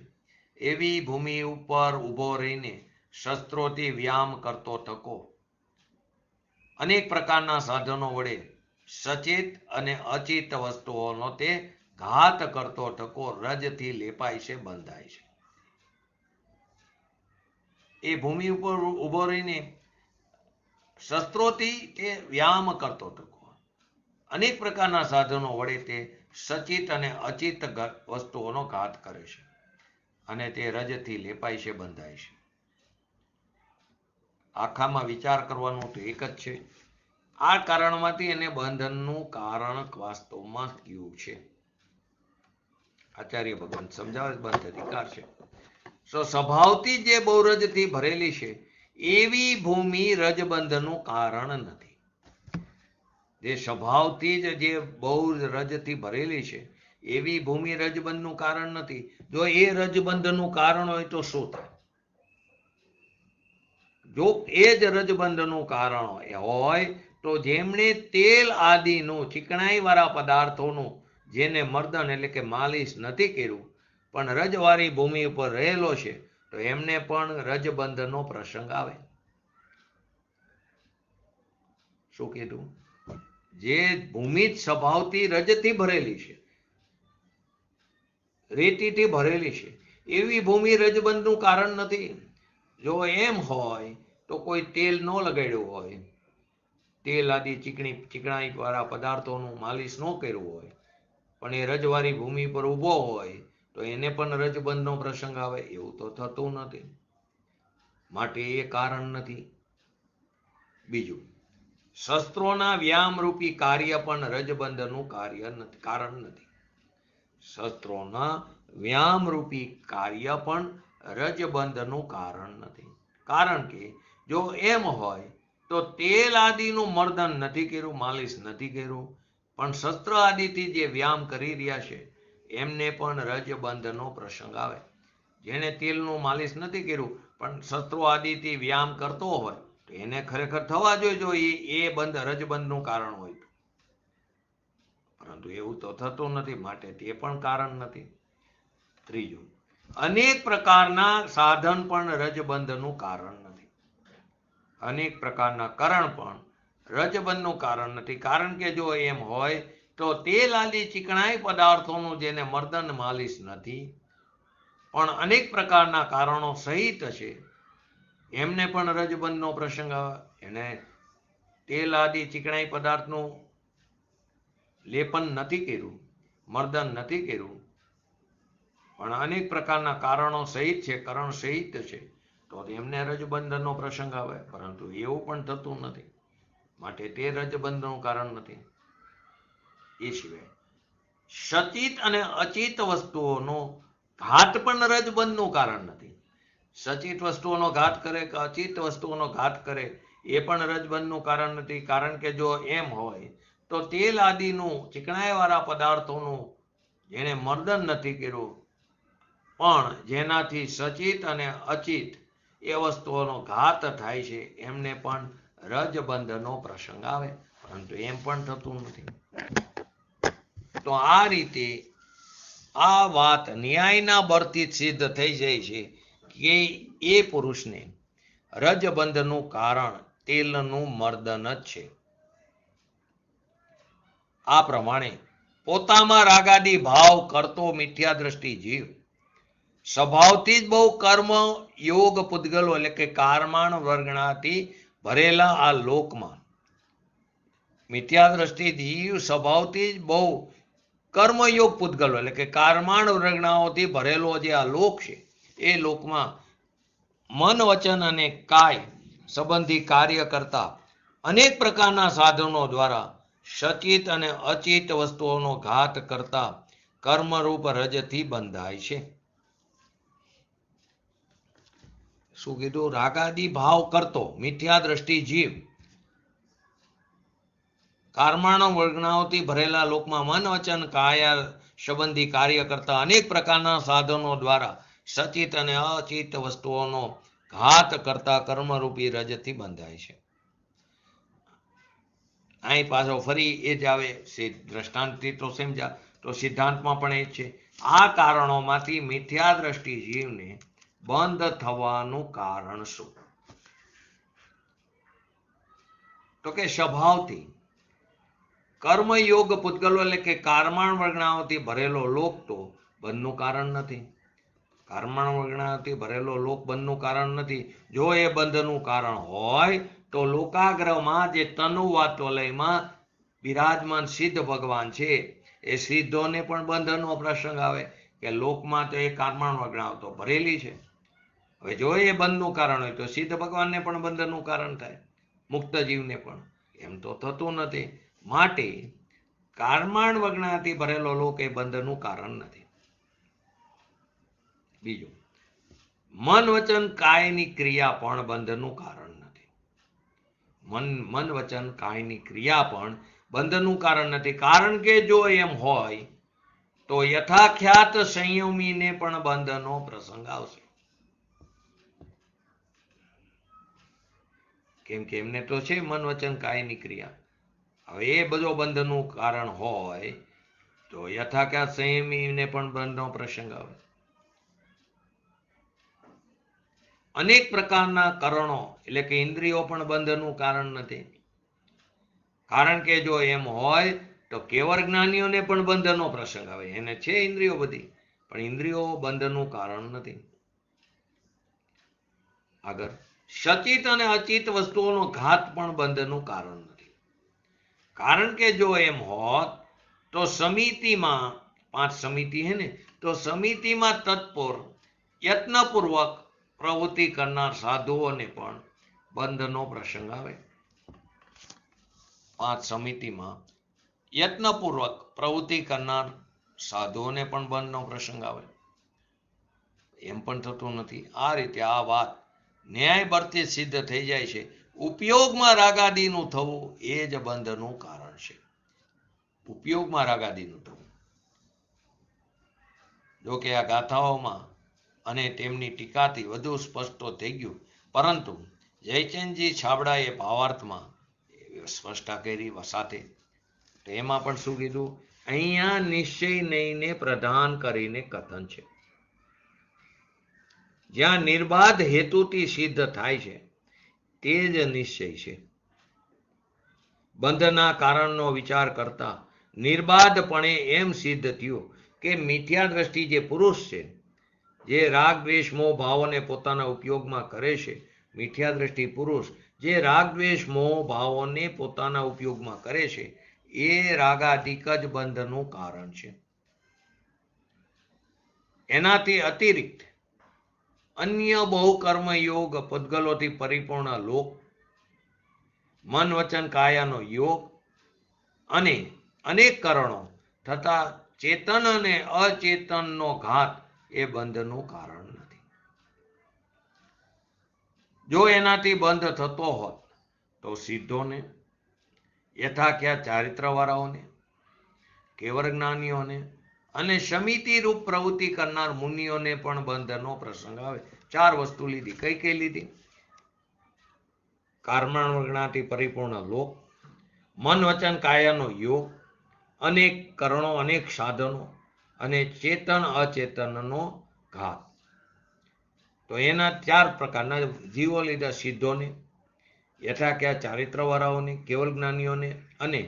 એવી ભૂમિ ઉપર ઊભો રહીને શસ્ત્રોથી વ્યાયામ કરતો થકો અનેક પ્રકારના સાધનો વડે સચેત અને અચેત વસ્તુઓનો તે ઘાત કરતો થકો રજથી લેપાય છે, બંધાય છે. એ ભૂમિ ઉપર ઊભો રહીને શસ્ત્રોથી તે વ્યાયામ કરતો થકો અનેક પ્રકારના સાધનો વડે તે સચિત અને અચિત વસ્તુઓનો ઘાત કરે છે અને તે રજથી લેપાય છે, બંધાય છે. આખામાં વિચાર કરવાનું તો એક જ છે, આ કારણમાંથી એને બંધનનું કારણ વાસ્તવમાં કયું છે? આચાર્ય ભગવાન સમજાવે બંધ અધિકાર છે. સ્વભાવથી જે બહુ રજથી ભરેલી છે એવી ભૂમિ રજબંધનું કારણ નથી. જે સ્વભાવથી જ જે બહુ રજથી ભરેલી છે એવી ભૂમિ રજબંધનું કારણ નથી. જો એ રજબંધનું કારણ હોય તો શું થાય? જો એ જ રજબંધનું કારણ હોય તો જેમણે તેલ આદિનું ચીકણાઈ વાળા પદાર્થોનું જેને મર્દન એટલે કે માલિશ નથી કર્યું પણ રજવાળી ભૂમિ ઉપર રહેલો છે, તો એમને પણ રજબંધનો પ્રસંગ આવે. શું કીધું? જે ભૂમિ સ્વભાવથી રજથી ભરેલી છે, રેતીથી ભરેલી છે, એવી ભૂમિ રજબંધનું કારણ નથી. જો એમ હોય તો કોઈ તેલ ન લગાડ્યું હોય, તેલ આદિ ચીકણાઈ વાળા પદાર્થોનું માલિશ ન કર્યું હોય, પણ એ રજવાળી ભૂમિ પર ઊભો હોય તો એને પણ રજબંધનો પ્રસંગ આવે. એવું તો થતું નથી, માટે એ કારણ નથી. બીજું, શસ્ત્રોના વ્યાયામ રૂપી કાર્ય પણ રજબંધનું કારણ નથી. શસ્ત્રોના વ્યાયામ રૂપી કાર્ય પણ રજબંધનું કારણ નથી. કારણ કે જો એમ હોય તો તેલ આદિનું મર્દન નથી કર્યું, માલિશ નથી કર્યું, પણ શસ્ત્ર આદિથી જે વ્યાયામ કરી રહ્યા છે એમને પણ રજબંધનો પ્રસંગ આવે. જેને તેલનું માલિશ નથી કર્યું પણ શસ્ત્રો આદિથી વ્યાયામ કરતો હોય તો એને ખરેખર થવા જોઈએ એ બંધ રજબંધનું કારણ હોય, પરંતુ એવું તો થતું નથી, માટે તે પણ કારણ નથી. ત્રીજું, અનેક પ્રકારના સાધન પણ રજબંધનું કારણ નથી. અનેક પ્રકારના કરણ પણ રજબંધનું કારણ નથી. કારણ કે જો એમ હોય તો તેલ આદિ ચીકણાઈ પદાર્થોનું જેને મર્દન માલિશ નથી પણ અનેક પ્રકારના કારણો સહિત છે એમને પણ રજબંધનો પ્રસંગ આવે. એને તેલ આદિ ચીકણાઈ પદાર્થનું લેપન નથી કર્યું, મર્દન નથી કર્યું, પણ અનેક પ્રકારના કારણો સહિત છે, કરણ સહિત છે, તો એમને રજબંધનનો પ્રસંગ આવે. પરંતુ એવું પણ થતું નથી, માટે તે રજબંધનું કારણ નથી. એ સિવાય સચિત અને અચિત વસ્તુઓનો ઘાત પણ રજબંધનું કારણ નથી. સચિત વસ્તુઓનો ઘાત કરે કે અચિત વસ્તુઓનો ઘાત કરે એ પણ રજબંધનું કારણ નથી. કારણ કે જો એમ હોય તો તેલ આદિનું ચીકણાઈવાળા પદાર્થોનું જેણે મર્દન નથી કર્યું પણ જેનાથી સચિત અને અચિત એ વસ્તુઓનો ઘાત થાય છે એમને પણ રજબંધનો પ્રસંગ આવે. પરંતુ એમ પણ થતું નથી. તો આ રીતે આ વાત ન્યાયના બળથી સિદ્ધ થઈ જાય છે કે એ પુરુષને રજબંધનું કારણ તેલનું મર્દન જ છે. આ પ્રમાણે પોતામાં રાગાદી ભાવ કરતો મિથ્યા દ્રષ્ટિ જીવ સ્વભાવથી જ બહુ કર્મ યોગ પૂતગલો એટલે કે કારમાણ વર્ગણાથી ભરેલા આ લોકમાં મિથ્યા દ્રષ્ટિ જીવ સ્વભાવથી જ બહુ કર્મયોગ પૂતગલો એટલે કે કારમાણ વર્ગણાઓથી ભરેલો જે આ લોક છે એ લોકમાં મન વચન અને કાય સંબંધી કાર્ય કરતા અનેક પ્રકારના સાધનો દ્વારા સચિત અને અચિત વસ્તુઓનો ઘાત કરતા કર્મરૂપ રજથી બંધાય છે. શું કીધું? રાગાદી ભાવ કરતો મિથ્યા દ્રષ્ટિ જીવ કારમાણો વર્ગણાઓથી ભરેલા લોકમાં મન વચન કાયા સંબંધી કાર્ય કરતા અનેક પ્રકારના સાધનો દ્વારા સચિત અને અચિત વસ્તુઓનો ઘાત કરતા કર્મરૂપી રજથી બંધાય છે. અહીં પાછો ફરી એ જ આવે, દ્રષ્ટાંતથી તો સમજ્યા, તો સિદ્ધાંતમાં પણ એ જ છે. આ કારણોમાંથી મિથ્યા દ્રષ્ટિ જીવને બંધ થવાનું કારણ શું? તો કે સ્વભાવથી કર્મયોગ પૂતગલો એટલે કે કારમાણ વર્ગણાઓથી ભરેલો લોક તો બંધનું કારણ નથી. કારમાણ વર્ગણાઓથી ભરેલો લોક બંધનું કારણ નથી. જો એ બંધનું કારણ હોય તો લોકાગ્રહમાં જે તનુવાત વલયમાં બિરાજમાન સિદ્ધ ભગવાન છે એ સિદ્ધોને પણ બંધનો પ્રસંગ આવે કે લોકમાં તો એ કારમાણ વર્ગણાઓ તો ભરેલી છે. હવે જો એ બંધનું કારણ હોય તો સિદ્ધ ભગવાનને પણ બંધનનું કારણ થાય, મુક્ત જીવને પણ. એમ તો થતું નથી. માટે કારમાણ વર્ગણાથી ભરેલો લોક એ બંધનું કારણ નથી. બીજું, મન વચન કાયની ક્રિયા પણ બંધનું કારણ નથી. મન વચન કાયની ક્રિયા પણ બંધનું કારણ નથી. કારણ કે જો એમ હોય તો યથાખ્યાત સંયમીને પણ બંધનો પ્રસંગ આવશે. કેમ કે એમને તો છે મન વચન કાયની ક્રિયા. હવે એ બધો બંધનું કારણ હોય તો યથાખ્યાત સંયમીને પણ બંધનો પ્રસંગ આવે. અનેક પ્રકારના કરણો એટલે કે ઇન્દ્રિયો પણ બંધનું કારણ નથી. કારણ કે જો એમ હોય તો કેવળ જ્ઞાનીઓને પણ બંધનો પ્રસંગ આવે. એને છે ઇન્દ્રિયો બધી, પણ ઇન્દ્રિયો બંધનું કારણ નથી. આગળ, સચિત અને અચિત વસ્તુઓનો ઘાત પણ બંધનું કારણ નથી. કારણ કે જો એમ હોત તો સમિતિમાં 5 સમિતિ હે ને, તો સમિતિમાં તત્પર યત્નપૂર્વક પ્રવૃત્તિ કરનાર સાધુઓને પણ બંધનો પ્રસંગ આવે. 5 સમિતિમાં યત્નપૂર્વક પ્રવૃત્તિ કરનાર સાધુઓને પણ બંધનો પ્રસંગ આવે. એમ પણ થતું નથી. આ રીતે આ વાત ન્યાય બળથી સિદ્ધ થઈ જાય છે. ઉપયોગમાં રાગાદીનું થવું એ જ બંધનું કારણ છે. ઉપયોગમાં રાગાદીનું થવું. જો કે આ ગાથાઓમાં અને તેમની ટીકાથી વધુ સ્પષ્ટ થઈ ગયું, પરંતુ જયચંદજી છાબડાએ ભાવાર્થમાં સ્પષ્ટતા કરી સાથે. તો એમાં પણ શું કીધું? અહીંયા નિશ્ચય નહીંને પ્રધાન કરીને કથન છે. જ્યાં નિર્બાધ હેતુથી સિદ્ધ થાય છે તે જ નિશ્ચય છે. બંધના કારણનો વિચાર કરતા નિર્બાધપણે એમ સિદ્ધ થયું કે મિથ્યા દ્રષ્ટિ જે પુરુષ છે, જે રાગ દ્વેષ મોહ ભાવોને પોતાના ઉપયોગમાં કરે છે, મિથ્યા દ્રષ્ટિ પુરુષ જે રાગ દ્વેષ મોહ ભાવોને પોતાના ઉપયોગમાં કરે છે, એ રાગાધિક જ બંધનું કારણ છે. એનાથી અતિરિક્ત અન્ય બહુ કર્મયોગ પૂતગલોથી પરિપૂર્ણ લોક, મન વચન કાયાનો યોગ અને અનેક કરણો તથા ચેતન અને અચેતનનો ઘાત એ બંધનું કારણ નથી. જો એનાથી બંધ થતો હોત તો સિદ્ધોને, યથાખ્યા ચારિત્રવાળાઓને, કેવળ જ્ઞાનીઓને અને સમિતિ રૂપ પ્રવૃત્તિ કરનાર મુનિઓને પણ બંધનો પ્રસંગ આવે. 4 વસ્તુ લીધી. કઈ કઈ લીધી? કર્મણથી પરિપૂર્ણ લોક, મન વચન કાયાનો યોગ, અનેક કરણો અનેક સાધનો અને ચેતન અચેતનનો ઘાત. તો એના 4 પ્રકારના જીવો લીધા. સિદ્ધોને, યથાખ્યા ચારિત્રવાળાઓને, કેવળ જ્ઞાનીઓને અને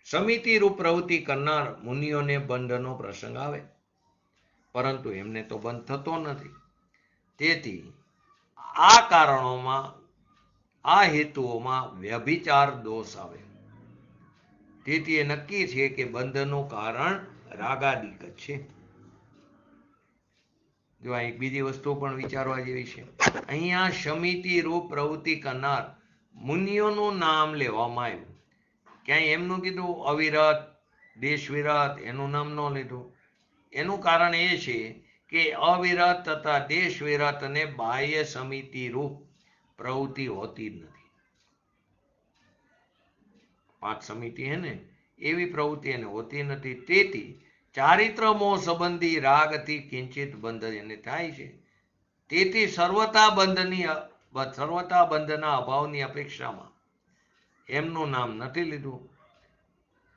સમિતિ રૂપ પ્રવૃત્તિ કરનાર મુનિઓને બંધનો પ્રસંગ આવે, પરંતુ એમને તો બંધ થતો નથી. તેથી આ કારણોમાં, આ હેતુઓમાં વ્યભિચાર દોષ આવે. તેથી એ નક્કી છે કે બંધનું કારણ રાગાદિક જ છે. જો આ એક બીજી વસ્તુ પણ વિચારવા જેવી છે. અહીંયા સમિતિ રૂપ પ્રવૃત્તિ કરનાર મુનિઓનું નામ લેવામાં આવ્યું. ક્યાંય એમનું કીધું અવિરત, દેશ વિરત, એનું નામ ન લીધું. એનું કારણ એ છે કે અવિરત તથા દેશ વિરત અને બાહ્ય સમિતિ રૂપ પ્રવૃત્તિ હોતી જ નથી. 5 સમિતિ હે ને, એવી પ્રવૃત્તિ એને હોતી નથી. તેથી ચારિત્ર મોહ સંબંધી રાગથી કિંચિત બંધ એને થાય છે. તેથી સર્વતા બંધના અભાવની અપેક્ષામાં એમનું નામ નથી લીધું.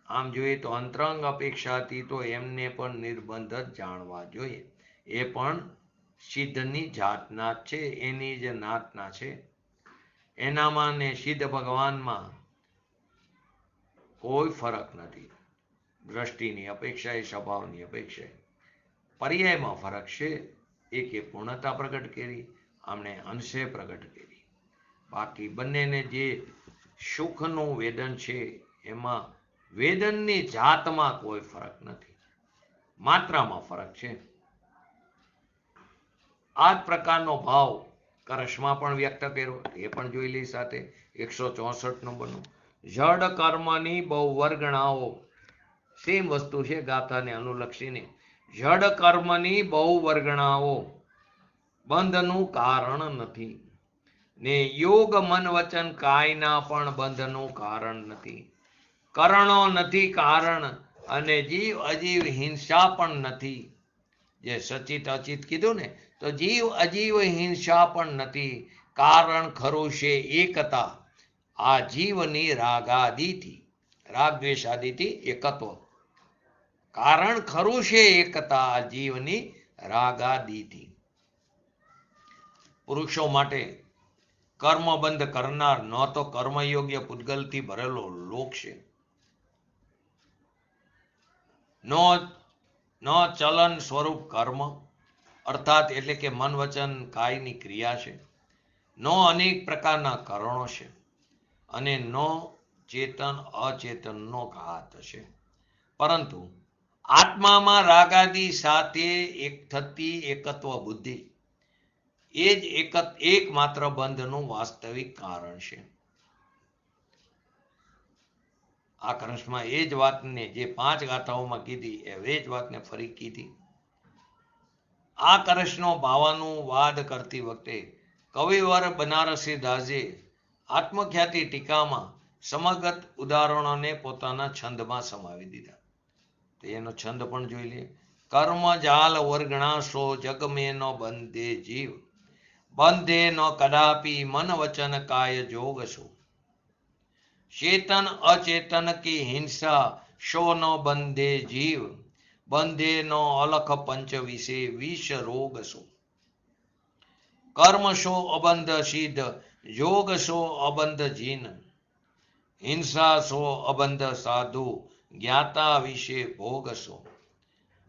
આમ જોઈએ તો અંતરંગ અપેક્ષાથી તો એમને પણ નિર્બંધ જ જાણવા જોઈએ. એ પણ સિદ્ધની જાતના છે, એની જ નાતના છે. એનામાં ને સિદ્ધ ભગવાનમાં કોઈ ફરક નથી. દ્રષ્ટિની અપેક્ષા એ સ્વભાવની અપેક્ષા, પર્યાયમાં ફરક છે. એકે પૂર્ણતા પ્રગટ કરી, આમણે અંશે પ્રગટ કરી. બાકી બંનેને જે સુખનું વેદન છે એમાં વેદનની જાતમાં કોઈ ફરક નથી, માત્રામાં ફરક છે. આ જ પ્રકારનો ભાવ કરશમાં પણ વ્યક્ત કર્યો, એ પણ જોઈ લઈ સાથે. 164 નંબરનું જડ કર્મની બહુવર્ગણાઓ. સેમ વસ્તુ છે ગાથાને અનુલક્ષીને. જડ કર્મની બહુવર્ગણાઓ બંધનું કારણ નથી, ને યોગ મન વચન કાયના પણ બંધનું કારણ નથી. કરણો નથી કારણ, અને જીવ અજીવ હિંસા પણ નથી. જે સચિત અચિત કીધું ને, તો જીવ અજીવ હિંસા પણ નથી. કારણ ખરું છે એકતા આ જીવની રાગાદિથી, રાગ દ્વેષાદિથી એકત્વ. કારણ ખરું છે એકતા આ જીવની રાગાદિથી. પુરુષો માટે કર્મબંધ કરનાર ન તો કર્મયોગ્ય પૂતગલથી ભરેલો લોક છે, ન ચલન સ્વરૂપ કર્મ અર્થાત એટલે કે મન વચન કાયની ક્રિયા છે, નો અનેક પ્રકારના કરણો છે, અને નો ચેતન અચેતનનો ઘાત છે. પરંતુ આત્મામાં રાગાદિ સાથે એક થતી એકત્વ બુદ્ધિ એ જ એકમાત્ર બંધનું વાસ્તવિક કારણ છે. આ કૃષ્ણમાં એ જ વાતને જે 5 ગાથાઓમાં કીધી એ જ વાતને ફરી કીધી. આ કૃષ્ણનો ભાવાનું વાદ કરતી વખતે કવિવર બનારસી દાસે આત્મખ્યાતિ ટીકામાં સમગત ઉદાહરણોને પોતાના છંદમાં સમાવી દીધા. તો એનો છંદ પણ જોઈ લે. કર્મ જાલ વર્ગણાશો જગ મેં નો બંધે જીવ, બંધે નો કદાપી મન વચન કાય જોગશો, ચેતન અચેતન કી હિંસા શો નો બંધે જીવ, બંધે નો અલખ પંચ વિશે વિષ રોગ શો. કર્મ શો અબંધ સિદ્ધ યોગ સો અબંધ જીન, હિંસા સો અબંધ સાધુ, જ્ઞાતા વિશે ભોગ સો,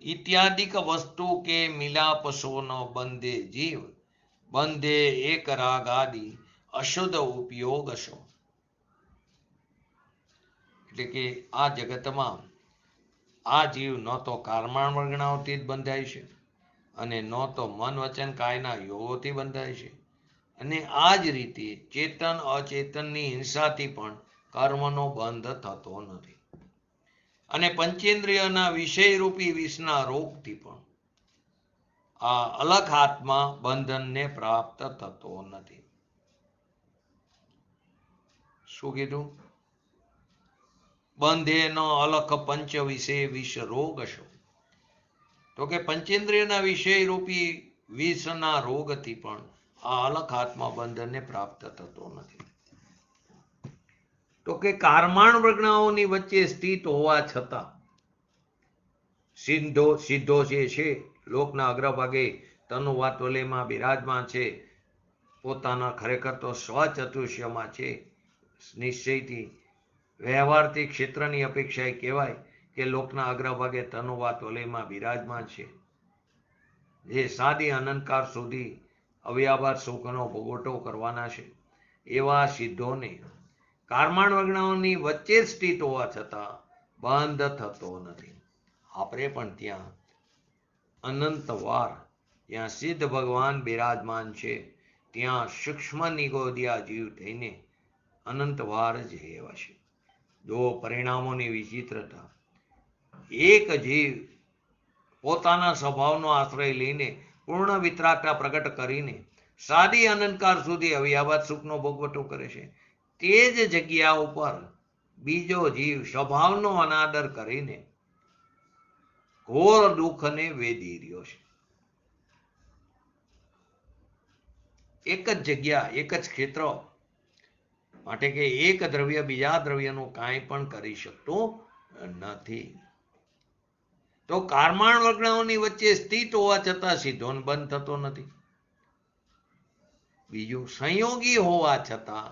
इत्यादिक वस्तु के मिलाप सो न बंधे जीव, बंधे एक राग आदि अशुद्ध उपयोग सो. એટલે કે આ જગતમાં આ જીવ ન તો કારમાણ વર્ગણાઓથી જ બંધાય છે અને ન તો મન વચન કાયના યોગોથી બંધાય છે, અને આ જ રીતે ચેતન અચેતનની હિંસાથી પણ કર્મનો બંધ થતો નથી, અને પંચેન્દ્રિયના વિષયરૂપી વિષના રોગથી પણ આ અલગ આત્મા બંધનને પ્રાપ્ત થતો નથી. શું કીધું? બંધે ન અલખ પંચ વિષે વિષ રોગ શો. તો કે પંચેન્દ્રિયના વિષય રૂપી વિષના રોગથી પણ આ અલખ આત્મા બંધનને પ્રાપ્ત થતો નથી. તો કે કારમાણ વર્ગણાઓની વચ્ચે સ્થિત હોવા છતાં સિદ્ધો જે છે લોકના અગ્રભાગે તનુવાત વલયમાં બિરાજમાન છે, પોતાના ખરેખર તો સ્વચતુષ્યમાં છે, નિશ્ચયથી વ્યવહારથી ક્ષેત્રની અપેક્ષાએ કહેવાય કે લોકના અગ્રભાગે તનુવાત વલયમાં બિરાજમાન છે, જે સાદી અનંતકાળ સુધી અવ્યાભાત સુખનો ભોગવટો કરવાના છે, એવા સિદ્ધોને કારમાણ વર્ગણાઓની વચ્ચે સ્થિત હોવા છતાં બંધ થતો નથી. આપણે પણ ત્યાં અનંતવાર ત્યાં સિદ્ધ ભગવાન બિરાજમાન છે, ત્યાં સૂક્ષ્મ નિગોદિયા જીવ થઈને અનંતવાર જ રહેવા છે. જો પરિણામોની વિચિત્રતા, એક જીવ પોતાના સ્વભાવનો આશ્રય લઈને પૂર્ણ વિતરાગતા પ્રગટ કરીને સાદી અનંતકાળ સુધી અવ્યાભાત સુખનો ભોગવટો કરે છે, તે જ જગ્યા ઉપર બીજો જીવ સ્વભાવનો અનાદર કરીને ઘોર દુઃખને વેદી રહ્યો છે. એક જ જગ્યા, એક જ ક્ષેત્ર માટે કે એક દ્રવ્ય બીજા દ્રવ્યનું કાંઈ પણ કરી શકતું નથી. તો કારમાણ વર્ગણાઓની વચ્ચે સ્થિત હોવા છતાં સિદ્ધોને બંધ થતો નથી. બીજું, સંયોગી હોવા છતાં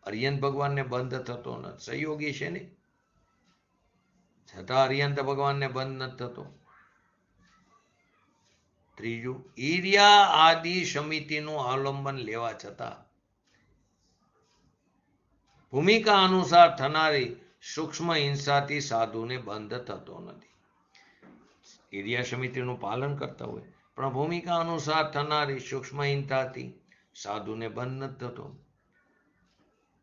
અરિયંત ભગવાનને બંધ થતો નથી. સંયોગી છે ને, છતાં અરિયંત ભગવાનને બંધ નથી થતો. ત્રીજું, ઈર્યા આદિ સમિતિનું અવલંબન લેવા છતાં ભૂમિકા અનુસાર થનારી સૂક્ષ્મ હિંસાથી સાધુને બંધ થતો નથી. ઈર્યા સમિતિનું પાલન કરતા હોય પણ ભૂમિકા અનુસાર થનારી સૂક્ષ્મ હિંસાથી સાધુને બંધ નથી થતો,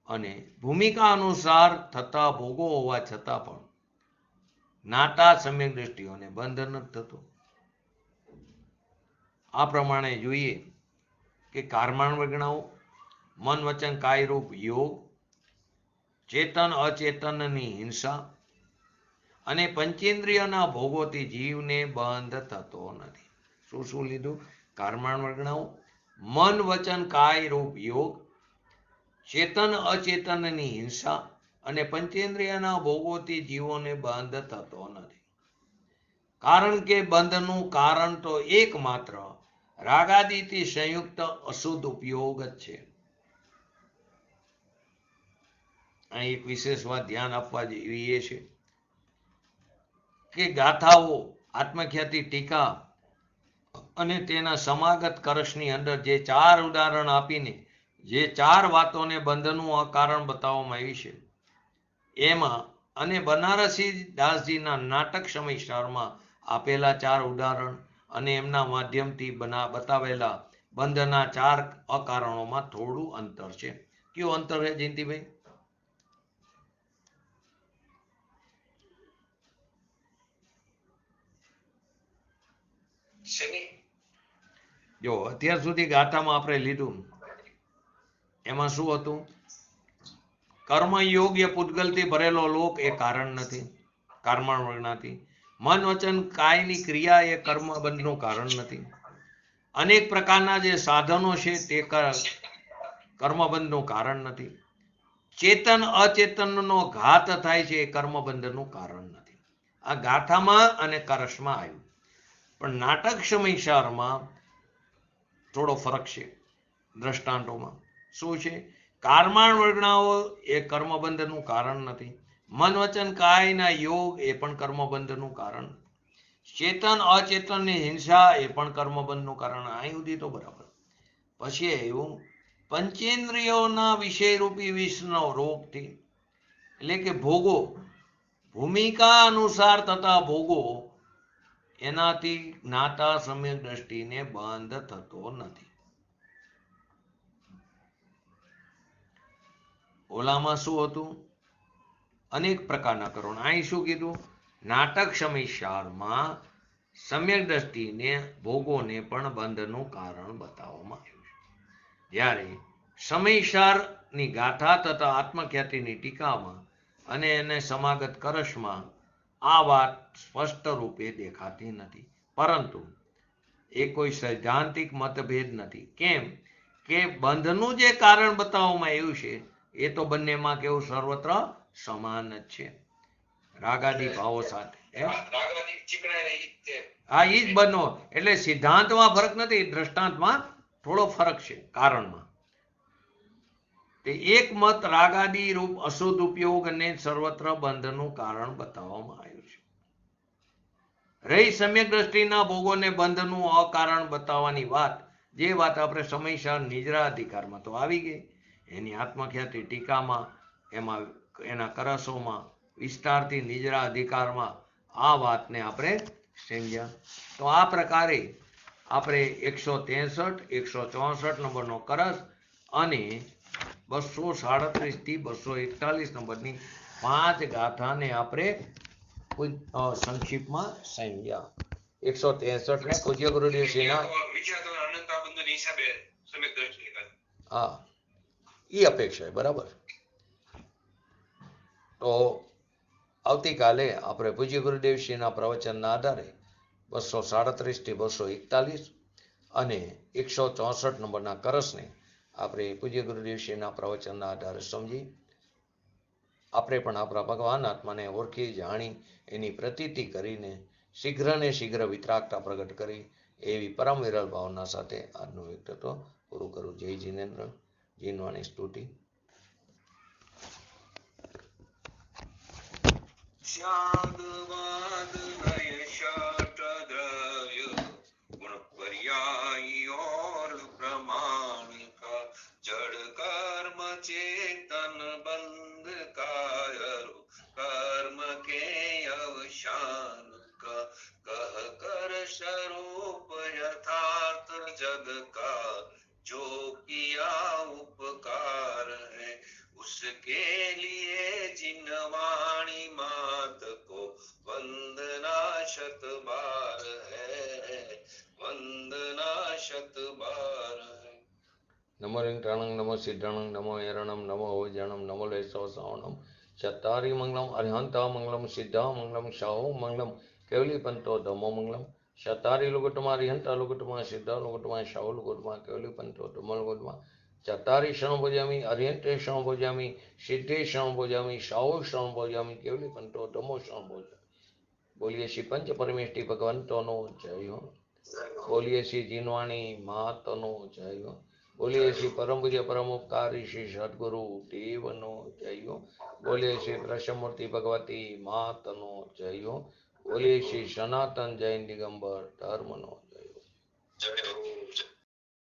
અને ભૂમિકા અનુસાર થતા ભોગો હોવા છતાં પણ નાટા સમ્યક દ્રષ્ટિઓને બંધ નથી થતો. આ પ્રમાણે જોઈએ કે કારમાણ વર્ગણાઓ મન વચન કાયરૂપ યોગ, ચેતન અચેતનની હિંસા અને પંચેન્દ્રિયના ભોગોથી જીવને બંધ થતો નથી. શું શું લીધું? કારમાણ વર્ગણાઓ મન વચન કાયરૂપ યોગ, ચેતન અચેતનની હિંસા અને પંચેન્દ્રિયના ભોગોથી જીવોને બંધ થતો નથી. કારણ કે બંધનું કારણ તો એકમાત્ર રાગાદિથી સંયુક્ત અશુદ્ધ ઉપયોગ જ છે. અહીં એક વિશેષ વાત ધ્યાન આપવા જેવી એ છે કે ગાથાઓ, આત્મખ્યાતિ ટીકા અને તેના સમાગત કરશની અંદર જે 4 ઉદાહરણ આપીને જે 4 વાતોને બંધનું અકારણ બતાવવામાં આવી છે, એમાં અને બનારસી દાસજીના નાટક સમિક્ષારમાં આપેલા 4 ઉદાહરણ અને એમના માધ્યમથી બતાવેલા બંધના 4 અકારણોમાં થોડું અંતર છે. કયું અંતર છે જયંતિભાઈ? જો અત્યાર સુધી ગાથામાં આપણે લીધું એમાં શું હતું? કર્મ યોગ્ય પૂતગલથી ભરેલો લોક એ કારણ નથી, કારમાણ વર્ગનાથી. મન વચન કાયની ક્રિયા એ કર્મબંધનું કારણ નથી. અનેક પ્રકારના જે સાધનો છે તે કર્મબંધનું કારણ નથી. ચેતન અચેતનનો ઘાત થાય છે એ કર્મબંધનું કારણ નથી. આ ગાથામાં અને કરશમાં આવ્યું, પણ નાટક સમિક્ષારમાં થોડો ફરક છે દ્રષ્ટાંતોમાં. શું છે કારમાણ વર્ગણાઓ એ કર્મબંધનું કારણ નથી. મન વચન કાયના યોગ એ પણ કર્મબંધનું કારણ. ચેતન અચેતનની હિંસા એ પણ કર્મબંધનું કારણ. અહીં સુધી તો બરાબર. પછી એવું પંચેન્દ્રિયોના વિષયરૂપી વિષનો રોગથી, એટલે કે ભોગો, ભૂમિકા અનુસાર થતા ભોગો, એનાથી જ્ઞાતા સમ્યક દ્રષ્ટિને બંધ થતો નથી. ઓલામાં શું હતું? અનેક પ્રકારના કરણ. અહીં શું કીધું? નાટક સમયસારમાં સમ્યક દ્રષ્ટિને ભોગોને પણ બંધનું કારણ બતાવવામાં આવ્યું છે. જ્યારે સમયસારની ગાથા તથા આત્મખ્યાતિની ટીકામાં અને એને સમાગત કરશમાં આ વાત સ્પષ્ટ રૂપે દેખાતી નથી. પરંતુ એ કોઈ સૈદ્ધાંતિક મતભેદ નથી. કેમ કે બંધનું જે કારણ બતાવવામાં આવ્યું છે એ તો બંનેમાં કેવું સર્વત્ર સમાન જ છે, રાગાદી ભાવો સાથે. હા, ઈ જ બનો. એટલે સિદ્ધાંતમાં ફરક નથી, દ્રષ્ટાંતમાં થોડો ફરક છે કારણમાં. તે એક મત રાગાદી રૂપ અશુદ્ધ ઉપયોગ અને સર્વત્ર બંધનું કારણ બતાવવામાં આવ્યું છે. રહી સમ્યક દ્રષ્ટિના ભોગોને બંધનું અકારણ બતાવવાની વાત, જે વાત આપણે સમયસર નિજરા અધિકારમાં તો આવી ગઈ, એની આત્મખ્યાતિ ટીકામાં, એમાં એના કરસોમાં વિસ્તારથી નિજરા અધિકારમાં આ વાતને આપણે સમજ્યા. તો આ પ્રકારે આપણે 163, 164 નંબરનો કરસ અને 237 થી 241 નંબરની 5 ગાથાને આપણે સંક્ષિપ્તમાં સમજ્યા. 163 ને પૂજ્ય ગુરુદેવશ્રીના હા એ અપેક્ષા બરાબર. તો આવતીકાલે આપણે પૂજ્ય ગુરુદેવશ્રીના પ્રવચનના આધારે 237 થી 241 અને 164 નંબરના કરસને આપણે પૂજ્ય ગુરુદેવશ્રીના પ્રવચનના આધારે સમજી આપણે પણ આપણા ભગવાન આત્માને ઓળખી જાણી એની પ્રતીતિ કરીને શીઘ્ર ને શીઘ્ર વિતરાગતા પ્રગટ કરી એવી પરમ વિરલ ભાવના સાથે આજનું વ્યક્તિત્વ પૂરું કરું. જય જીનેન્દ્ર. જીનવાણી સ્તુતિ. जड़ कर्म चेतन बंध कायरु कर्म के अवसान का कह कर स्वरूप यथार्थ जग का जो किया उपकार है उसके लिए जिनवाणी मात को वंदना शत बार है, वंदना शत बार है. नमो रिंगटाणं नमो सिद्धाणं नमो एरणं नमो ओजणं नमो लेसो सावणं चत्तारि मंगलम अरिहंता मंगलम सिद्धा मंगलम शाहो मंगलम केवली पंतो धमो मंगलम चत्तारि लुगुटमा अरिहंता लुगुटमा सिद्धा लुगुटमा शाहो लुगुटमा केवली पंतो धमो लुगुटमा चत्तारि शरणं भोजामि अरिहंते शरणं भोजामि सिद्धे शरणं भोजामि शाहो शरणं भोजामि केवली पंतो धमो शरणं भोजामि. बोलिए श्री पंच परमेष्टि भगवंतोनो जय हो. बोलिए श्री जिनवाणी मातनो जय हो. बोलिए श्री परम पूज्य परम उपकारी श्री सदगुरु देवनो जय हो. बोलिए श्री प्रसमूर्ति भगवती मातनो जय हो. बोलिए श्री सनातन जैन दिगंबर धर्मनो जय हो. जय हो.